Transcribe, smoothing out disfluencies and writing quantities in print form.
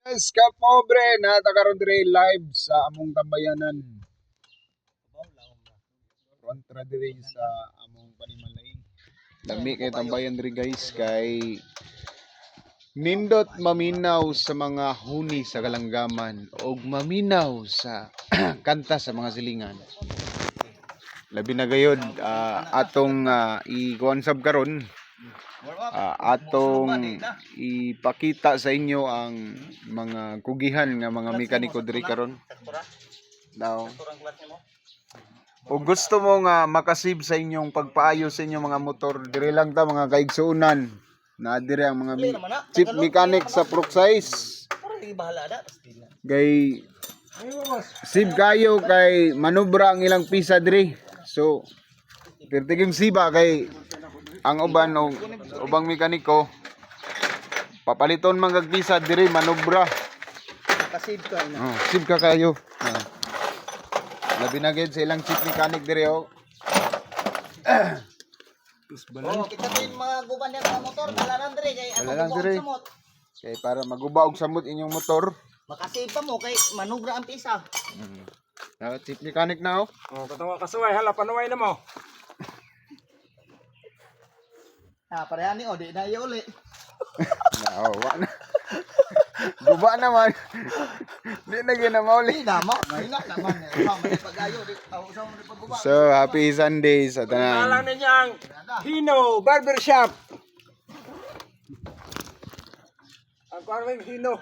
Guys, kapobre na tagaron dire live sa among tambayanan. Kontra dire sa among panimalay. Lami kay tambayan dire guys kay nindot maminaw sa mga huni sa kalanggaman og maminaw sa kanta sa mga silingan. Labi na gayod atong i-kuan sab karon. Atong ipakita sa inyo ang mga kugihan nga mga mekaniko diri karon. Now, kung gusto mo nga makasib sa inyong pagpaayos sa inyong mga motor, diri lang ta mga kaigsuunan. Na diri ang mga chief mechanic sa Proxize. Kay sib kayo kay manubra ang ilang pisa diri. So, pertigim siba kay ang uban o ubang mekaniko papaliton man kag pisa diri manubra. Kasib ka na. Oh, sib ka kayo. Labi na gid sa ilang chief mechanic diri oh. Kita din mga guban niya sa motor, dalanan dire kay Dalanan ako dire. samot. Kay para maguba og samot inyong motor. Makasave pa mo kay manubra ang pisa. Chief mechanic na oh. Oh, katawa kasuway, hala panuway na mo. Parehan ni di na uli. Wa na. Guba naman. Di na gyud na mauli. Di na mo, mahina naman. May pag-ayo di sa mo pagguba. So, happy Sunday sa tanan. Alang ninyo ang Hino Barbershop. Ang karwing Hino.